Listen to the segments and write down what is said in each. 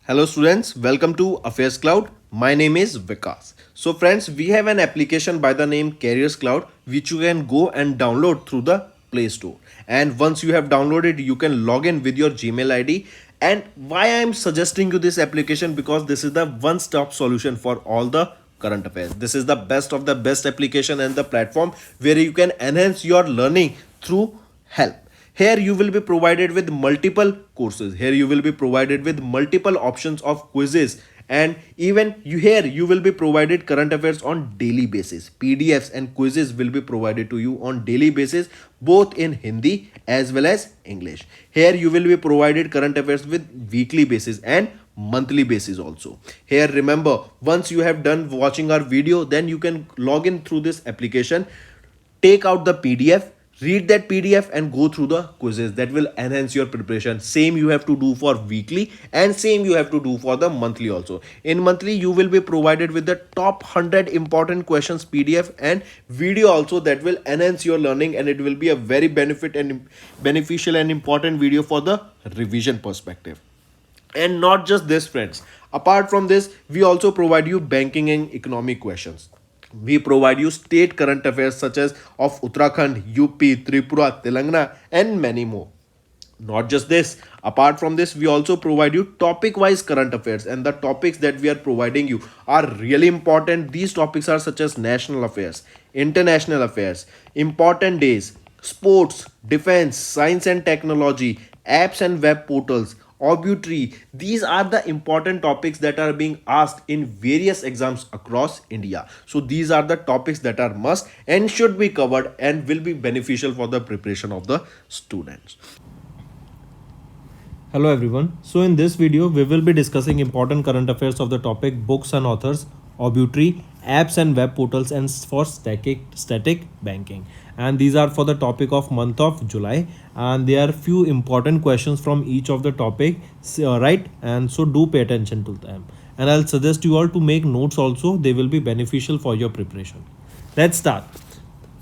Hello students, welcome to AffairsCloud. My name is Vikas. So friends, we have an application by the name CareersCloud which you can go and download through the Play Store. And once you have downloaded, you can log in with your Gmail ID. And why I am suggesting you this application, because this is the one-stop solution for all the current affairs. This is the best of the best application and the platform where you can enhance your learning through help. Here you will be provided with multiple courses. Here you will be provided with multiple options of quizzes, and even you will be provided current affairs on daily basis. PDFs and quizzes will be provided to you on daily basis, both in Hindi as well as English. Here you will be provided current affairs with weekly basis and monthly basis also. Here remember, once you have done watching our video, then you can log in through this application, take out the PDF, read that PDF and go through the quizzes. That will enhance your preparation. Same you have to do for weekly and same you have to do for the monthly also. In monthly you will be provided with the top 100 important questions PDF and video also, that will enhance your learning, and it will be a very beneficial and important video for the revision perspective. And not just this friends, apart from this we also provide you banking and economic questions. We provide you state current affairs such as of Uttarakhand, UP, Tripura, Telangana and many more. Not just this, apart from this we also provide you topic wise current affairs, and the topics that we are providing you are really important. These topics are such as national affairs, international affairs, important days, sports, defense, science and technology, apps and web portals, obituary. These are the important topics that are being asked in various exams across India. So these are the topics that are must and should be covered and will be beneficial for the preparation of the students. Hello everyone. So in this video, we will be discussing important current affairs of the topic books and authors, obituary, apps and web portals, and for static banking. And these are for the topic of month of July. And there are few important questions from each of the topic, right? And so do pay attention to them. And I'll suggest you all to make notes also. They will be beneficial for your preparation. Let's start.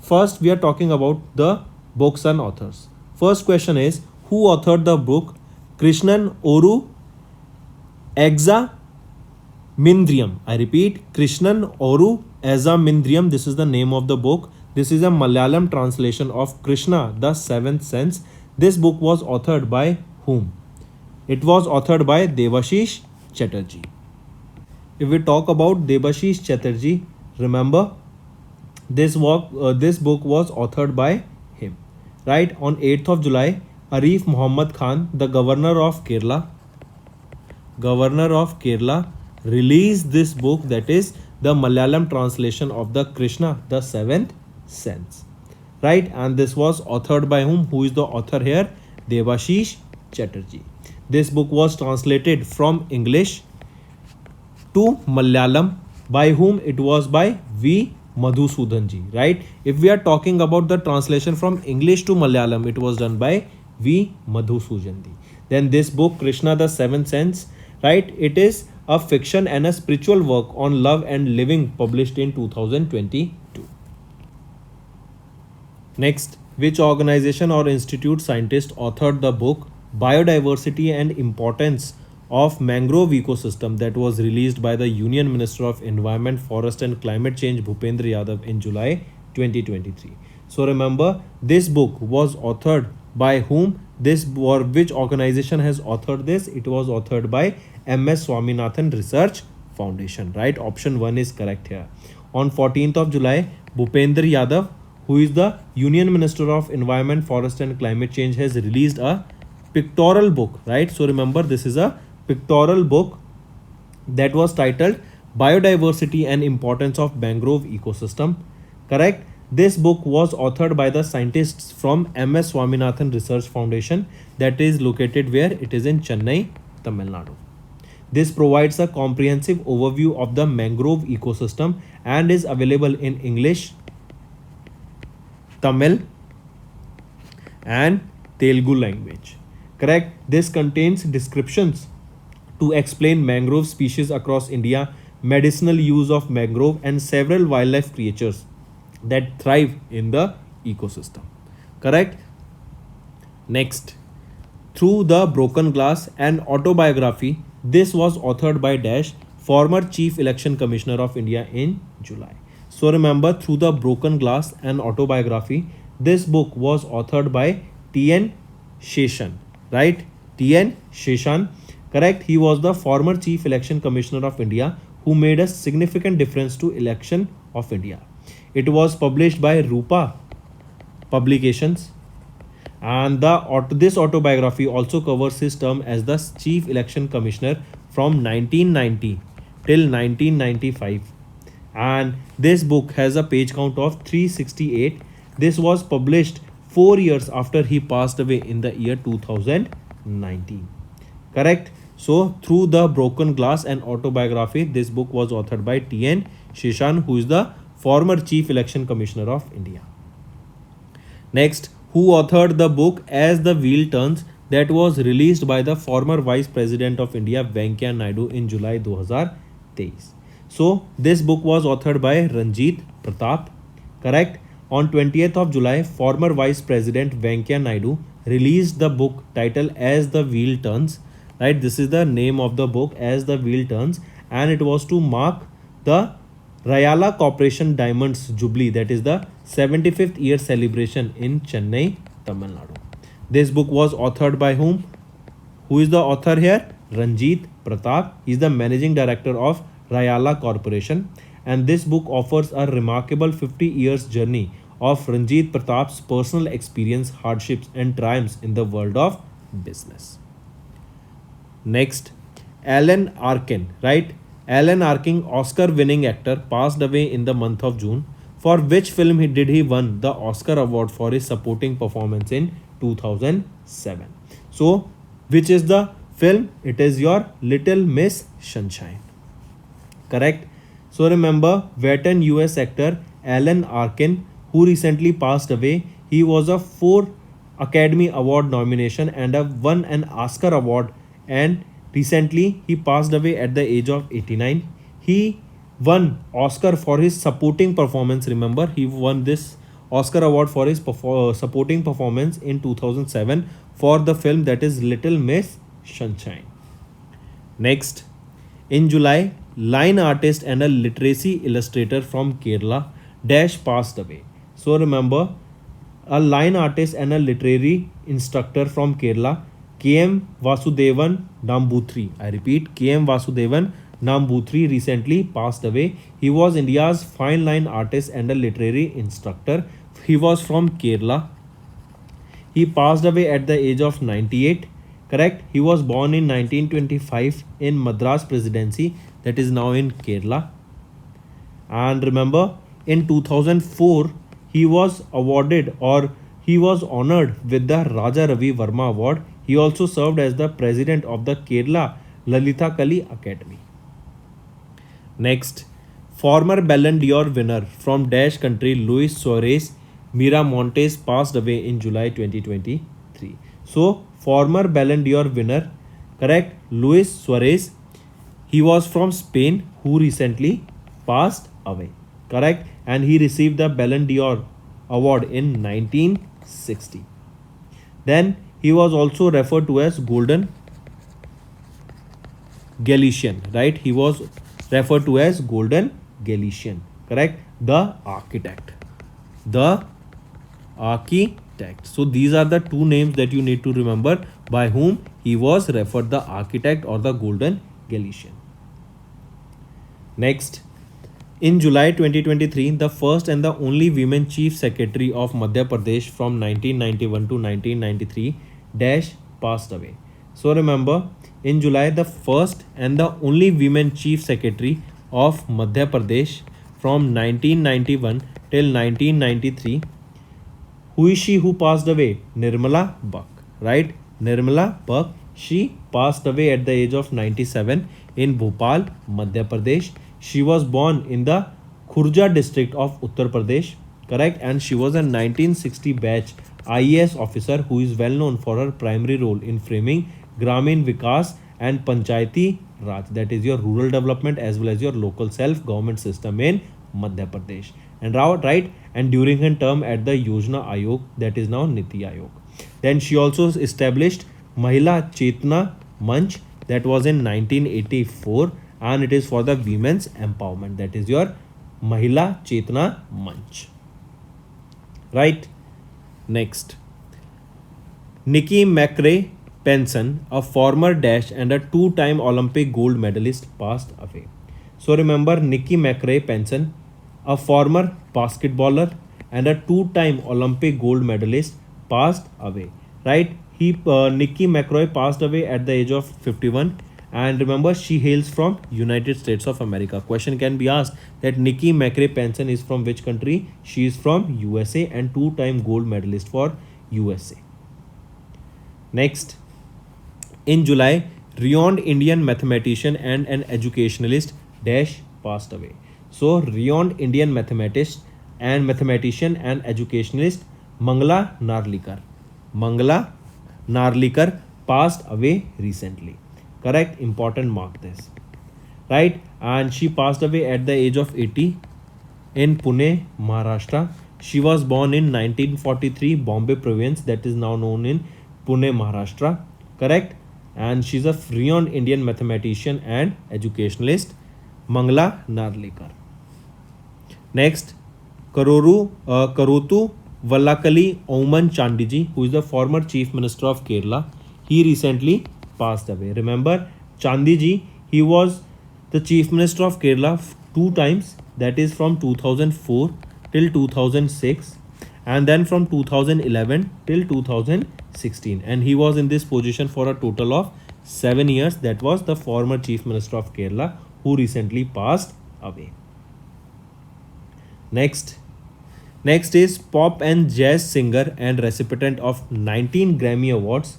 First, we are talking about the books and authors. First question is, who authored the book Krishnan Oru Exa Mindriam? I repeat, Krishnan Oru Exa Mindriam. This is the name of the book. This is a Malayalam translation of Krishna, the Seventh Sense. This book was authored by whom? It was authored by Devashish Chatterjee. If we talk about Devashish Chatterjee, remember this book was authored by him. Right, on 8th of July, Arif Muhammad Khan, the governor of Kerala, released this book, that is the Malayalam translation of the Krishna, the Seventh Sense. Right, and this was authored by whom? Who is the author here? Devashish Chatterjee. This book was translated from English to Malayalam. By whom? It was by V. Madhusudanji. Right, if we are talking about the translation from English to Malayalam, it was done by V. Madhusudanji. Then this book, Krishna the Seventh Sense, right, it is a fiction and a spiritual work on love and living, published in 2022. Next, which organization or institute scientist authored the book Biodiversity and Importance of Mangrove Ecosystem, that was released by the Union Minister of Environment, Forest and Climate Change Bhupendra Yadav in July 2023. So remember, this book was authored by whom? This, or which organization has authored this? It was authored by MS Swaminathan Research Foundation. Right, option 1 is correct here. On 14th of July, Bhupendra Yadav, who is the Union Minister of Environment, Forest and Climate Change, has released a pictorial book. Right, so remember, this is a pictorial book that was titled Biodiversity and Importance of Mangrove Ecosystem. Correct. This book was authored by the scientists from MS Swaminathan Research Foundation, that is located where? It is in Chennai, Tamil Nadu. This provides a comprehensive overview of the mangrove ecosystem and is available in English, Tamil and Telugu language. Correct. This contains descriptions to explain mangrove species across India, medicinal use of mangrove and several wildlife creatures that thrive in the ecosystem. Correct. Next, Through the Broken Glass, an autobiography. This was authored by Dash, former Chief Election Commissioner of India in July. So remember, Through the Broken Glass, an autobiography. This book was authored by T.N. Sheshan, right? T.N. Sheshan, correct? He was the former Chief Election Commissioner of India who made a significant difference to election of India. It was published by Rupa Publications, and this autobiography also covers his term as the Chief Election Commissioner from 1990 till 1995. And this book has a page count of 368. This was published 4 years after he passed away in the year 2019. Correct? So, Through the Broken Glass, and autobiography, this book was authored by T.N. Sheshan, who is the former Chief Election Commissioner of India. Next, who authored the book As the Wheel Turns, that was released by the former Vice President of India Venkaiah Naidu in July 2023. So, this book was authored by Ranjit Pratap. Correct? On 20th of July, former Vice President Venkaiah Naidu released the book titled As the Wheel Turns. Right? This is the name of the book, As the Wheel Turns, and it was to mark the Rayala Corporation Diamonds Jubilee, that is the 75th year celebration in Chennai, Tamil Nadu. This book was authored by whom? Who is the author here? Ranjit Pratap. He is the managing director of Rayala Corporation, and this book offers a remarkable 50 years journey of Ranjit Pratap's personal experience, hardships, and triumphs in the world of business. Next, Alan Arkin, right? Alan Arkin, Oscar-winning actor, passed away in the month of June. For which film did he won the Oscar award for his supporting performance in 2007? So, which is the film? It is your Little Miss Sunshine. Correct? So remember, veteran US actor Alan Arkin, who recently passed away. He was a 4 Academy Award nomination and won an Oscar award, and recently he passed away at the age of 89. He won Oscar for his supporting performance. Remember, he won this Oscar award for his supporting performance in 2007 for the film that is Little Miss Sunshine. Next, in July, line artist and a literacy illustrator from Kerala Dash passed away. So remember, a line artist and a literary instructor from Kerala, K.M. Vasudevan Namboothri. I repeat, K.M. Vasudevan Namboothri recently passed away. He was India's fine line artist and a literary instructor. He was from Kerala. He passed away at the age of 98. Correct? He was born in 1925 in Madras Presidency, that is now in Kerala. And remember, in 2004, he was awarded, or he was honored with the Raja Ravi Verma Award. He also served as the president of the Kerala Lalita Kali Academy. Next, former Ballon d'Or winner from Dash country Luis Suarez Miramontes passed away in July 2023. So, former Ballon d'Or winner, correct, Luis Suarez, he was from Spain who recently passed away, correct, and he received the Ballon d'Or award in 1960. Then he was also referred to as Golden Galician, right? He was referred to as Golden Galician, correct? The architect. The architect. So these are the two names that you need to remember by whom he was referred, the architect or the Golden Galician. Next, in July 2023, the first and the only women chief secretary of Madhya Pradesh from 1991 to 1993 Dash passed away. So remember, in July, the first and the only women chief secretary of Madhya Pradesh from 1991 till 1993. Who is she who passed away? Nirmala Buck, right? Nirmala Buck. She passed away at the age of 97 in Bhopal, Madhya Pradesh. She was born in the Khurja district of Uttar Pradesh, correct? And she was a 1960 batch IAS officer who is well known for her primary role in framing Gramin Vikas and Panchayati Raj, that is your rural development as well as your local self-government system in Madhya Pradesh. And right, and during her term at the Yojana Ayog, that is now Niti Ayog. Then she also established Mahila Chetna Manch, that was in 1984, and it is for the women's empowerment. That is your Mahila Chetna Manch. Right? Next. Nikki McRae Penson, a former dash and a two-time Olympic gold medalist, passed away. So remember Nikki McRae Penson, a former basketballer and a two-time Olympic gold medalist, passed away. Right? Nikki McRae passed away at the age of 51, and remember she hails from United States of America. Question can be asked that Nikki McRae Penson is from which country? She is from USA and two-time gold medalist for USA. Next, in July, renowned Indian mathematician and an educationalist dash passed away. So, renowned Indian mathematician and educationalist Mangala Narlikar. Mangala Narlikar passed away recently. Correct? Important, mark this. Right? And she passed away at the age of 80 in Pune, Maharashtra. She was born in 1943, Bombay province, that is now known in Pune, Maharashtra. Correct? And she's a renowned Indian mathematician and educationalist, Mangala Narlikar. Next, Karotu Vallakali Oman Chandiji, who is the former Chief Minister of Kerala. He recently passed away. Remember, Chandiji, he was the Chief Minister of Kerala two times, that is from 2004 till 2006, and then from 2011 till 2016, and he was in this position for a total of 7 years. That was the former Chief Minister of Kerala who recently passed away. Next is pop and jazz singer and recipient of 19 Grammy Awards,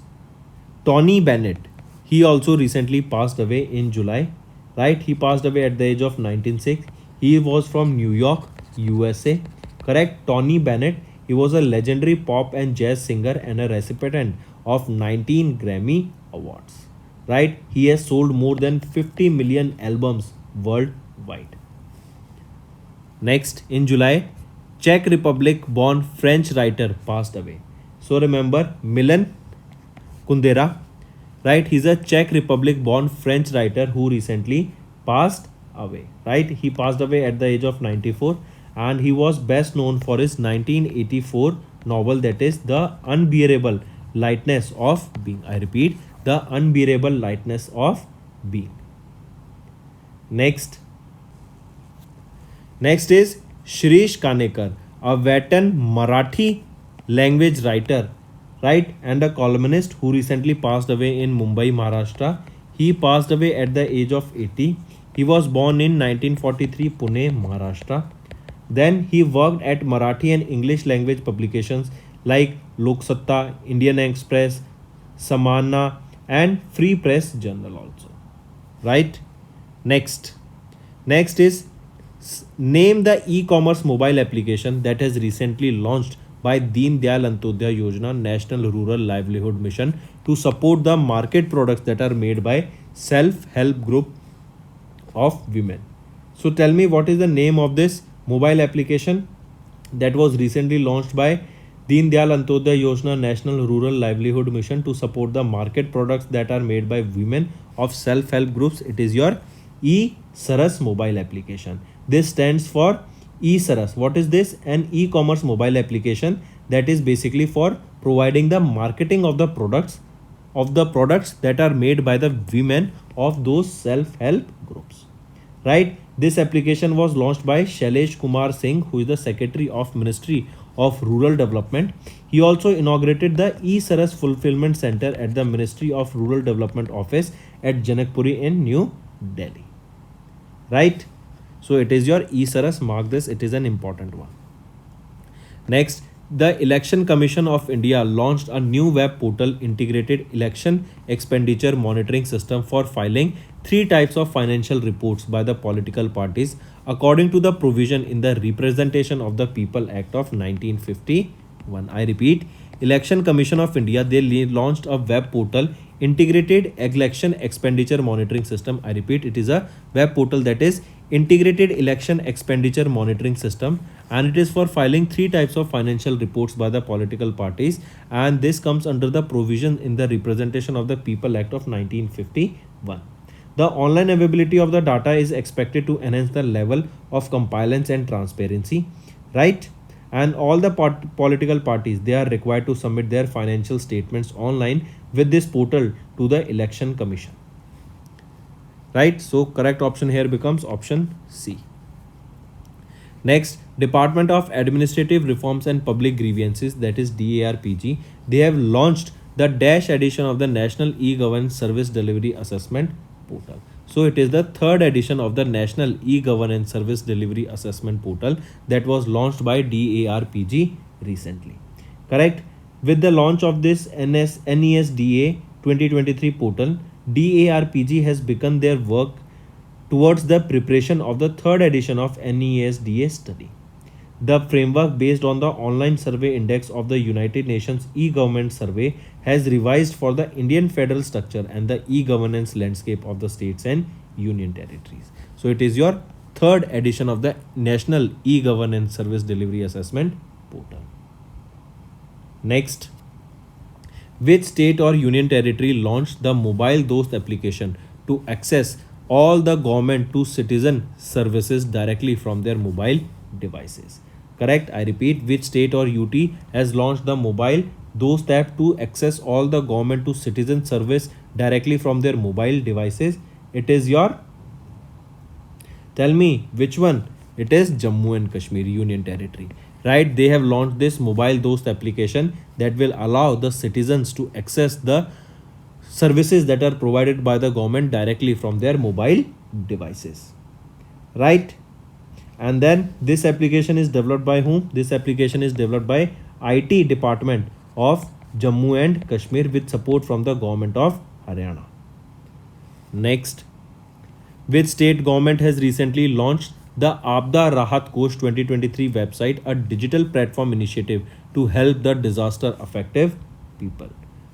Tony Bennett. He also recently passed away in July. Right? He passed away at the age of 96. He was from New York, USA. Correct? Tony Bennett. He was a legendary pop and jazz singer and a recipient of 19 Grammy Awards. Right? He has sold more than 50 million albums worldwide. Next, in July, Czech Republic born French writer passed away. So remember Milan Kundera, right? He's a Czech Republic born French writer who recently passed away. Right? He passed away at the age of 94, and he was best known for his 1984 novel, that is The Unbearable Lightness of Being. I repeat, The Unbearable Lightness of Being. Next is Shirish Kanekar, a veteran Marathi language writer, right, and a columnist who recently passed away in Mumbai, Maharashtra. He passed away at the age of 80. He was born in 1943, Pune, Maharashtra. Then he worked at Marathi and English language publications like Loksatta, Indian Express, Samana, and Free Press Journal also. Right? Next is name the e-commerce mobile application that has recently launched by Deen Dayal Antyodaya Yojana National Rural Livelihood Mission to support the market products that are made by self-help group of women. So tell me, what is the name of this mobile application that was recently launched by Deen Dayal Antyodaya Yojana National Rural Livelihood Mission to support the market products that are made by women of self-help groups? It is your e-Saras mobile application. This stands for e-Saras. What is this? An e-commerce mobile application that is basically for providing the marketing of the products that are made by the women of those self-help groups. Right? This application was launched by Shailesh Kumar Singh, who is the Secretary of Ministry of Rural Development. He also inaugurated the e-Saras Fulfillment Center at the Ministry of Rural Development Office at Janakpuri in New Delhi. Right? So it is your e-Saras. Mark this. It is an important one. Next, the Election Commission of India launched a new web portal, integrated election expenditure monitoring system for filing 3 types of financial reports by the political parties according to the provision in the Representation of the People Act of 1951. I repeat, Election Commission of India, they launched a web portal, integrated election expenditure monitoring system. I repeat, it is a web portal that is integrated election expenditure monitoring system, and it is for filing three types of financial reports by the political parties, and this comes under the provision in the Representation of the People Act of 1951. The online availability of the data is expected to enhance the level of compliance and transparency, right? And all the political parties, they are required to submit their financial statements online with this portal to the election commission, right? So correct option here becomes option C. Next, Department of Administrative Reforms and Public Grievances, that is DARPG, they have launched the dash edition of the National E-Governance Service Delivery Assessment Portal. So it is the third edition of the National E-Governance Service Delivery Assessment Portal that was launched by DARPG recently. Correct? With the launch of this NESDA 2023 portal, DARPG has begun their work towards the preparation of the third edition of NESDA study. The framework based on the online survey index of the United Nations e-government survey has revised for the Indian federal structure and the e-governance landscape of the states and union territories. So it is your third edition of the National E-Governance Service Delivery Assessment Portal. Next, which state or union territory launched the Mobile Dost application to access all the government to citizen services directly from their mobile devices? Correct. I repeat, which state or UT has launched the Mobile Dost app to access all the government to citizen service directly from their mobile devices? It is your, tell me which one? It is Jammu and Kashmir Union Territory, right? They have launched this Mobile Dost application that will allow the citizens to access the services that are provided by the government directly from their mobile devices, right? And then this application is developed by whom? This application is developed by IT department of Jammu and Kashmir with support from the government of Haryana. Next, which state government has recently launched the Abda Rahat Kosh 2023 website, a digital platform initiative to help the disaster affected people,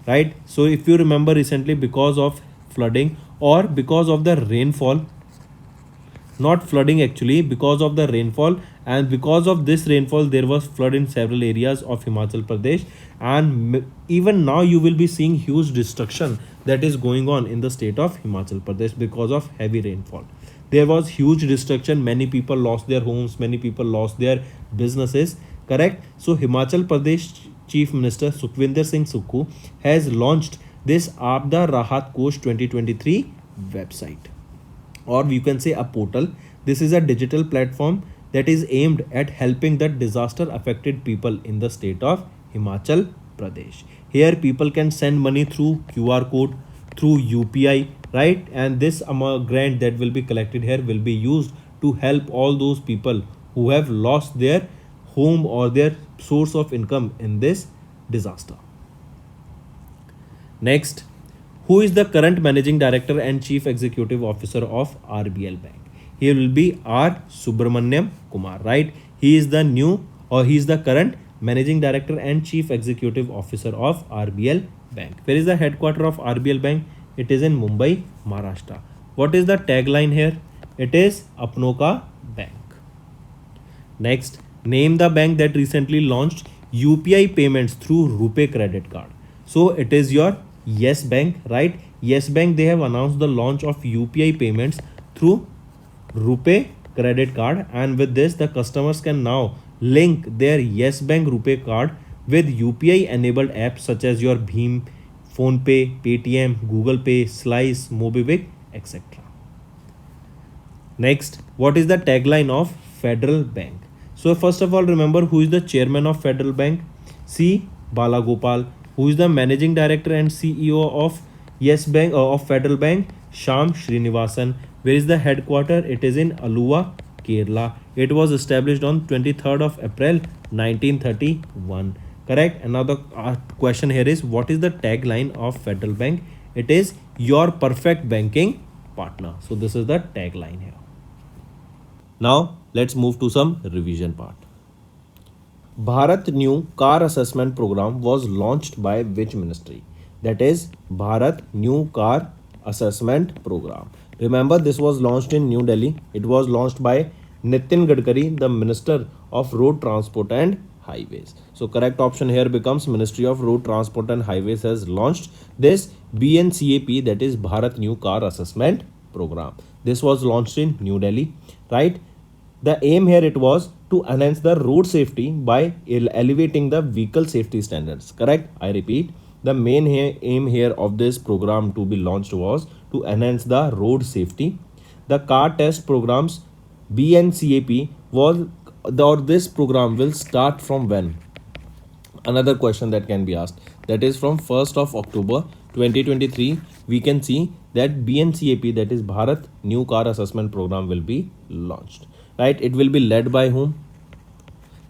right? So if you remember recently, because of flooding or because of the rainfall, not flooding actually, because of the rainfall, and because of this rainfall there was flood in several areas of Himachal Pradesh, and even now you will be seeing huge destruction that is going on in the state of Himachal Pradesh because of heavy rainfall. There was huge destruction, many people lost their homes, many people lost their businesses, correct? So Himachal Pradesh Chief Minister Sukhvinder Singh Sukhu has launched this Abda Rahat Kosh 2023 website, or you can say a portal. This is a digital platform that is aimed at helping the disaster affected people in the state of Himachal Pradesh. Here people can send money through QR code, through UPI, right? And this grant that will be collected here will be used to help all those people who have lost their home or their source of income in this disaster. Next, who is the current managing director and chief executive officer of RBL Bank? He will be R. Subramaniam Kumar, right? He is the new, or he is the current managing director and chief executive officer of RBL Bank. Where is the headquarter of RBL Bank? It is in Mumbai, Maharashtra. What is the tagline here? It is Apno Ka Bank. Next, name the bank that recently launched UPI payments through RuPay credit card. So it is your Yes Bank, right? Yes Bank, they have announced the launch of UPI payments through RuPay credit card, and with this the customers can now link their Yes Bank RuPay card with UPI enabled apps such as your Bheem, PhonePe, Paytm, Google Pay, Slice, Mobivic, etc. Next, what is the tagline of Federal Bank? So first of all, remember who is the chairman of Federal Bank? C. Balagopal. Who is the managing director and CEO of Yes Bank of Federal Bank? Shyam Srinivasan. Where is the headquarter? It is in Alua, Kerala. It was established on 23rd of April 1931. Correct. Another question here is, what is the tagline of Federal Bank? It is your perfect banking partner. So this is the tagline here. Now let's move to some revision part. Bharat New Car Assessment Program was launched by which ministry? That is Bharat New Car assessment program. Remember, this was launched in New Delhi. It was launched by Nitin Gadkari, the Minister of Road Transport and Highways. So correct option here becomes Ministry of Road Transport and Highways has launched this BNCAP, that is Bharat New Car Assessment Program. This was launched in New Delhi, right? The aim here it was to enhance the road safety by elevating the vehicle safety standards. Correct? I repeat, the main aim here of this program to be launched was to enhance the road safety. The car test programs BNCAP was or this program will start from when? Another question that can be asked, that is from 1st of October 2023 we can see that BNCAP, that is Bharat New Car Assessment Program, will be launched, right? It will be led by whom?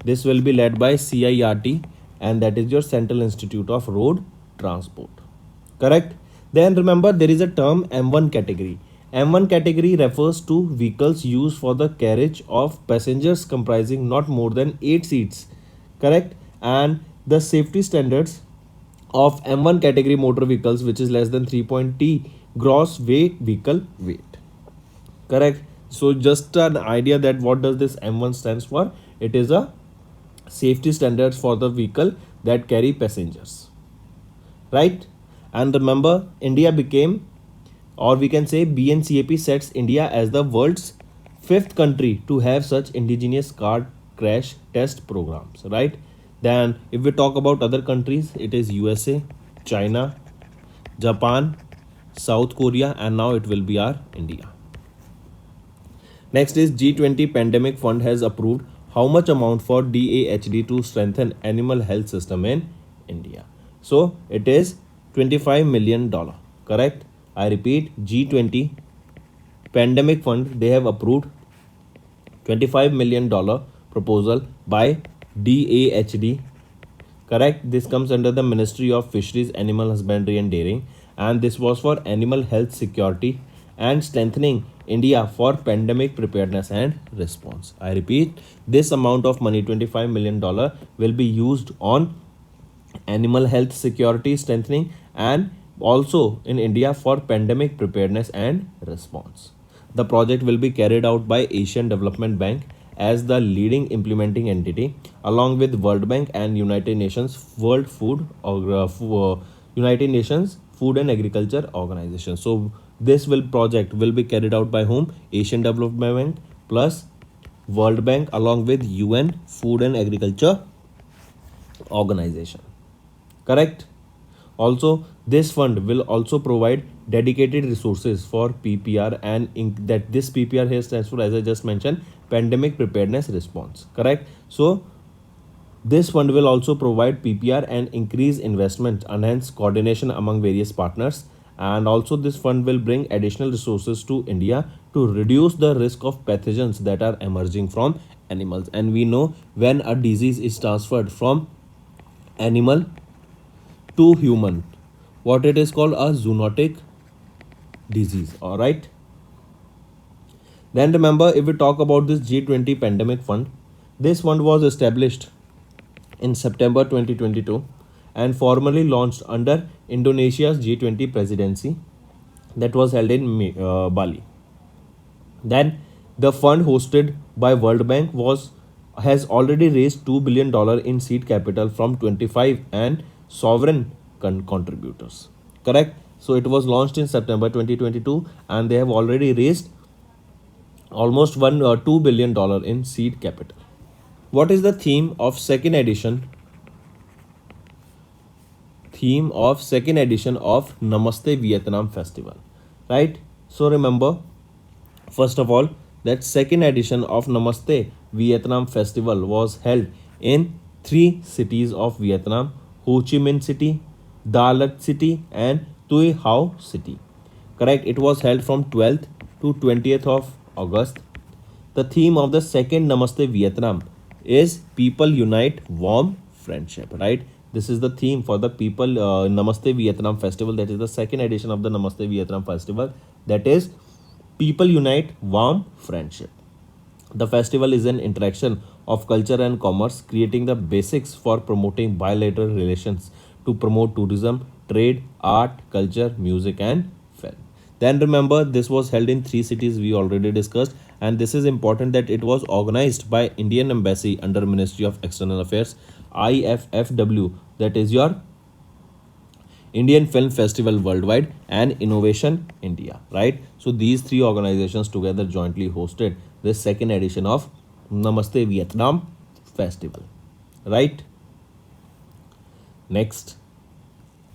This will be led by CIRT, and that is your Central Institute of Road Transport. Correct? Then remember, there is a term M1 category. M1 category refers to vehicles used for the carriage of passengers comprising not more than 8 seats. Correct? And the safety standards of M1 category motor vehicles, which is less than 3.t gross weight vehicle weight. Correct? So just an idea that what does this M1 stands for? It is a safety standards for the vehicle that carry passengers, right? And remember, India became, or we can say BNCAP sets India as the world's fifth country to have such indigenous car crash test programs, right? Then if we talk about other countries, it is USA, China, Japan, South Korea, and now it will be our India. Next is G20 Pandemic Fund has approved how much amount for DAHD to strengthen animal health system in India. So it is $25 million. Correct? I repeat, G20 Pandemic Fund, they have approved $25 million proposal by DAHD. Correct? This comes under the Ministry of Fisheries, Animal Husbandry and Dairying, and this was for animal health security and strengthening India for pandemic preparedness and response. I repeat, this amount of money, $25 million, will be used on animal health security strengthening and also in India for pandemic preparedness and response. The project will be carried out by Asian Development Bank as the leading implementing entity, along with World Bank and United Nations United Nations Food and Agriculture Organization. So this project will be carried out by whom? Asian Development Bank plus World Bank along with UN Food and Agriculture Organization. Correct? Also, this fund will also provide dedicated resources for PPR, and that this PPR here stands for, as I just mentioned, pandemic preparedness response. Correct? So this fund will also provide PPR and increase investment, enhance coordination among various partners, and also this fund will bring additional resources to India to reduce the risk of pathogens that are emerging from animals. And we know when a disease is transferred from animal to human, what it is called? A zoonotic disease. All right. Then remember, if we talk about this G20 Pandemic Fund, this fund was established in September 2022 and formally launched under Indonesia's G20 presidency that was held in Bali. Then the fund hosted by World Bank has already raised $2 billion in seed capital from 25 and sovereign contributors. Correct? So it was launched in September 2022 and they have already raised almost $2 billion in seed capital. What is the theme of second edition? Theme of second edition of Namaste Vietnam Festival, right? So remember, first of all, that second edition of Namaste Vietnam Festival was held in 3 cities of Vietnam: Ho Chi Minh City, Da Lat City, and Tuy Hau City. Correct? It was held from 12th to 20th of August. The theme of the second Namaste Vietnam is People Unite, Warm Friendship, right? This is the theme for the People Namaste Vietnam Festival. That is the second edition of the Namaste Vietnam Festival. That is People Unite, Warm Friendship. The festival is an interaction of culture and commerce, creating the basics for promoting bilateral relations to promote tourism, trade, art, culture, music, and film. Then remember, this was held in 3 cities we already discussed, and this is important that it was organized by Indian Embassy under Ministry of External Affairs, IFFW, that is your Indian Film Festival Worldwide, and Innovation India, right? So these three organizations together jointly hosted the second edition of Namaste Vietnam Festival, right? Next.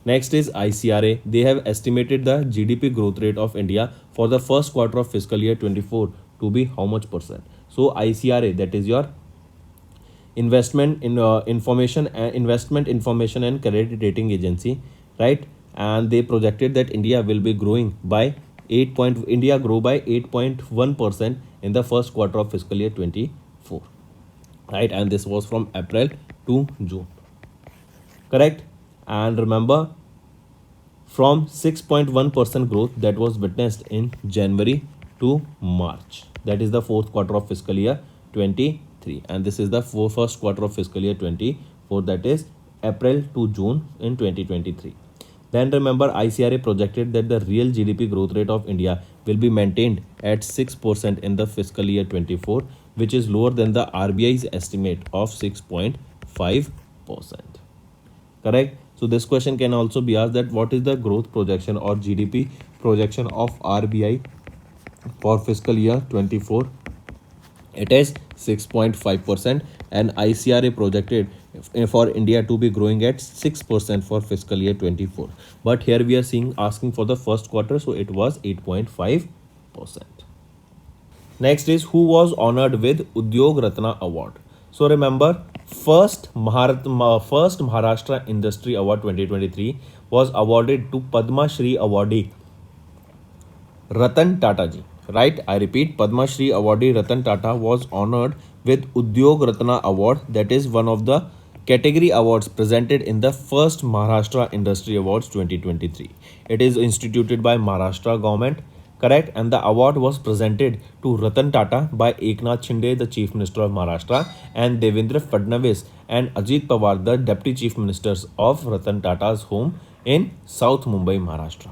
Next is ICRA. They have estimated the GDP growth rate of India for the first quarter of fiscal year 24 to be how much percent? So ICRA, that is your investment information and credit rating agency, right? And they projected that India will be growing by 8.1% in the first quarter of fiscal year 24, right? And this was from April to June, correct? And remember, from 6.1% growth that was witnessed in January to March, that is the fourth quarter of fiscal year 23, and this is the first quarter of fiscal year 24, that is April to June in 2023. Then remember, ICRA projected that the real GDP growth rate of India will be maintained at 6% in the fiscal year 24, which is lower than the RBI's estimate of 6.5%. Correct? So this question can also be asked that what is the growth projection or GDP projection of RBI for fiscal year 24? It is 6.5%, and ICRA projected for India to be growing at 6% for fiscal year 24. But here we are asking for the first quarter, so it was 8.5%. Next is who was honored with Udyog Ratna Award. So remember, first Maharashtra Industry Award 2023 was awarded to Padma Shri awardee Ratan Tata ji. Right? I repeat, Padma Shri awardee Ratan Tata was honored with Udyog Ratna Award, that is one of the category awards presented in the first Maharashtra Industry Awards 2023. It is instituted by Maharashtra government, correct? And the award was presented to Ratan Tata by Eknath Shinde, the Chief Minister of Maharashtra, and Devendra Fadnavis and Ajit Pawar, the Deputy Chief Ministers of Ratan Tata's home in South Mumbai, Maharashtra.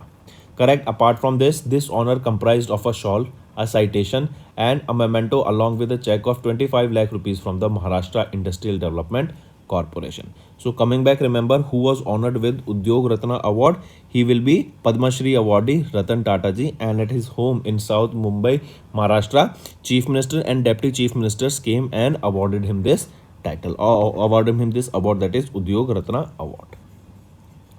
Correct? Apart from this honor comprised of a shawl, a citation, and a memento along with a check of 25 lakh rupees from the Maharashtra Industrial Development Corporation. So coming back, remember who was honored with Udyog Ratna Award. He will be Padma Shri awardee Ratan Tata ji, and at his home in South Mumbai, Maharashtra, Chief Minister and Deputy Chief Ministers came and awarded him this title, or awarded him this award, that is Udyog Ratna Award.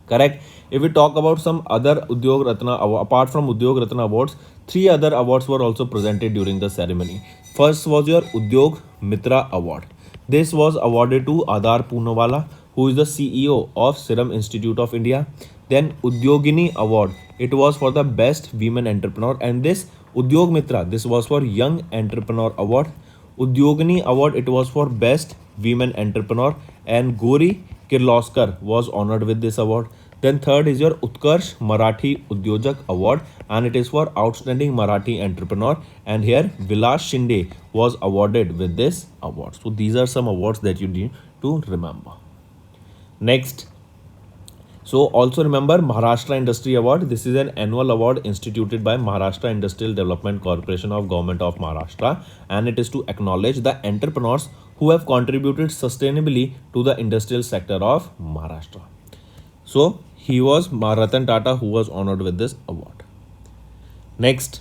Correct? If we talk about some other Udyog Ratna award, apart from Udyog Ratna awards, 3 other awards were also presented during the ceremony. First was your Udyog Mitra Award. This was awarded to Adar Poonawala, who is the CEO of Serum Institute of India. Then Udyogini Award. It was for the best women entrepreneur, and this Udyog Mitra, this was for Young Entrepreneur Award. Udyogini Award, it was for best women entrepreneur, and Gori Kirloskar was honored with this award. Then third is your Utkarsh Marathi Udyojak Award, and it is for outstanding Marathi entrepreneur, and here Vilas Shinde was awarded with this award. So these are some awards that you need to remember. Next, so also remember Maharashtra Industry Award. This is an annual award instituted by Maharashtra Industrial Development Corporation of Government of Maharashtra, and it is to acknowledge the entrepreneurs who have contributed sustainably to the industrial sector of Maharashtra. So he was Ratan Tata who was honored with this award. Next,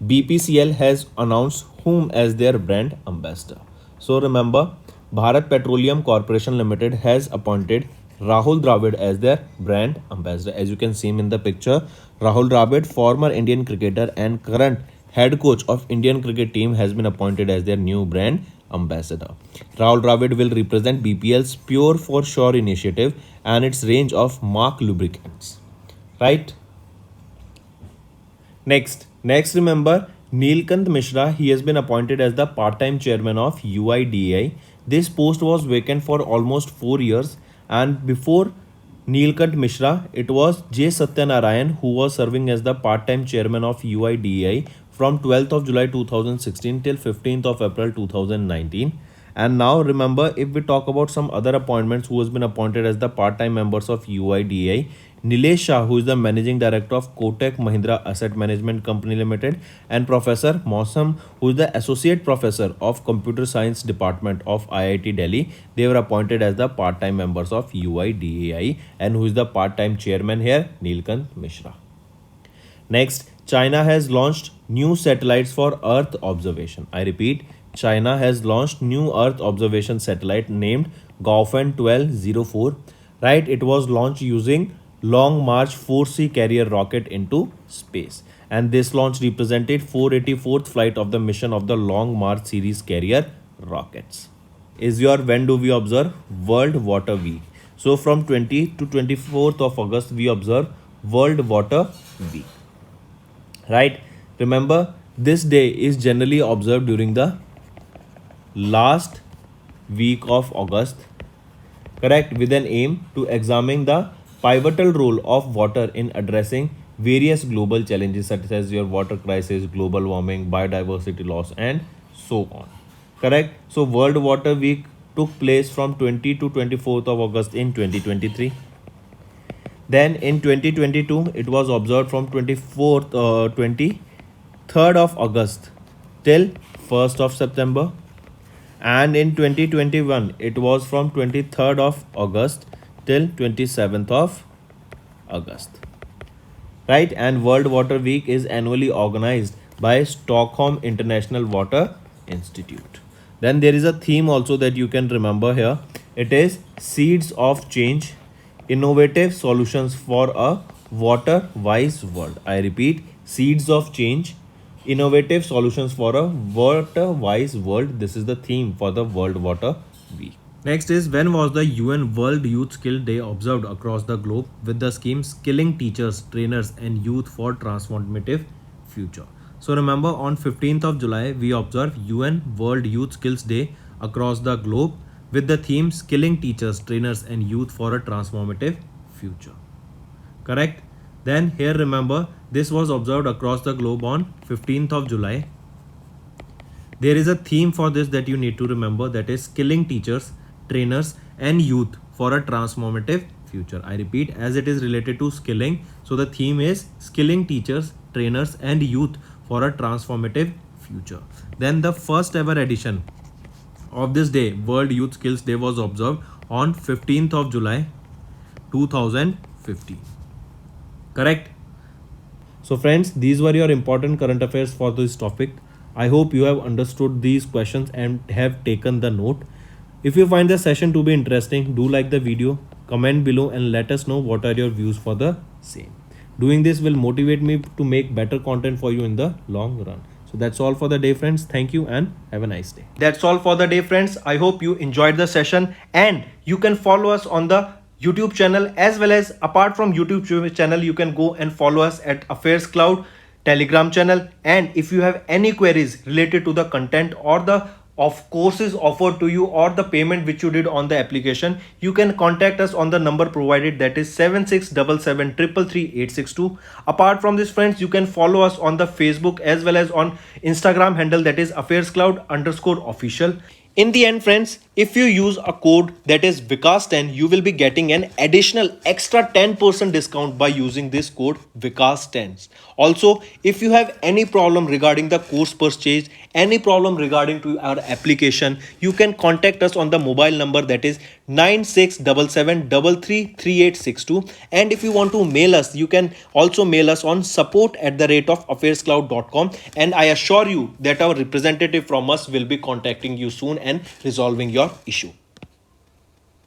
BPCL has announced whom as their brand ambassador. So remember, Bharat Petroleum Corporation Limited has appointed Rahul Dravid as their brand ambassador. As you can see him in the picture, Rahul Dravid, former Indian cricketer and current head coach of Indian cricket team, has been appointed as their new brand ambassador. Rahul Dravid will represent BPL's Pure for Sure initiative and its range of Mark lubricants. Right? Next remember Neelkant Mishra. He has been appointed as the part-time chairman of UIDAI. This post was vacant for almost 4 years, and before Neelkant Mishra, it was J. Satyanarayan who was serving as the part-time chairman of UIDAI from 12th of July 2016 till 15th of April 2019. And now remember, if we talk about some other appointments who has been appointed as the part-time members of UIDAI, Nilesh Shah, who is the managing director of Kotak Mahindra Asset Management Company Limited, and Professor Mausam, who is the associate professor of Computer Science Department of IIT Delhi, they were appointed as the part-time members of UIDAI, and who is the part-time chairman here, Neelkant Mishra. Next, China has launched new satellites for Earth observation. I repeat, China has launched new Earth observation satellite named Gaofen 1204. Right, it was launched using Long March 4C carrier rocket into space. And this launch represented 484th flight of the mission of the Long March series carrier rockets. Is your when do we observe World Water Week? So from 20 to 24th of August we observe World Water Week. Right, remember this day is generally observed during the last week of August, correct, with an aim to examine the pivotal role of water in addressing various global challenges such as your water crisis, global warming, biodiversity loss, and so on. Correct. So World Water Week took place from 20 to 24th of August in 2023. Then in 2022, it was observed from 23rd of August till 1st of September. And in 2021, it was from 23rd of August till 27th of August. Right? And World Water Week is annually organized by Stockholm International Water Institute. Then there is a theme also that you can remember here. It is Seeds of Change, Innovative Solutions for a Water Wise World. I repeat, Seeds of Change, Innovative Solutions for a Water Wise World. This is the theme for the World Water Week. Next is, when was the UN World Youth Skill Day observed across the globe with the scheme Skilling Teachers, Trainers and Youth for Transformative Future. So remember, on 15th of July, we observe UN World Youth Skills Day across the globe with the theme Skilling Teachers, Trainers and Youth for a Transformative Future. Correct? Then here remember, this was observed across the globe on 15th of July. There is a theme for this that you need to remember, that is Skilling Teachers, Trainers and Youth for a Transformative Future. I repeat, as it is related to skilling, so the theme is Skilling Teachers, Trainers and Youth for a Transformative Future. Then the first ever edition of this day, World Youth Skills Day, was observed on 15th of July 2015. Correct? So friends, these were your important current affairs for this topic. I hope you have understood these questions and have taken the note. If you find the session to be interesting, do like the video, comment below and let us know what are your views for the same. Doing this will motivate me to make better content for you in the long run. So that's all for the day, friends. Thank you and have a nice day. That's all for the day, friends. I hope you enjoyed the session, and you can follow us on the YouTube channel, as well as apart from YouTube channel, you can go and follow us at AffairsCloud Telegram channel. And if you have any queries related to the content or the of courses offered to you or the payment which you did on the application, you can contact us on the number provided, that is 7677333862. Apart from this, friends, you can follow us on the Facebook as well as on Instagram handle, that is AffairsCloud_official. In the end, friends, if you use a code that is VICAS10, you will be getting an additional extra 10% discount by using this code VICAS10. Also, if you have any problem regarding the course purchase, any problem regarding to our application, you can contact us on the mobile number, that is 9677333862. And if you want to mail us, you can also mail us on support@affairscloud.com, and I assure you that our representative from us will be contacting you soon and resolving your issue.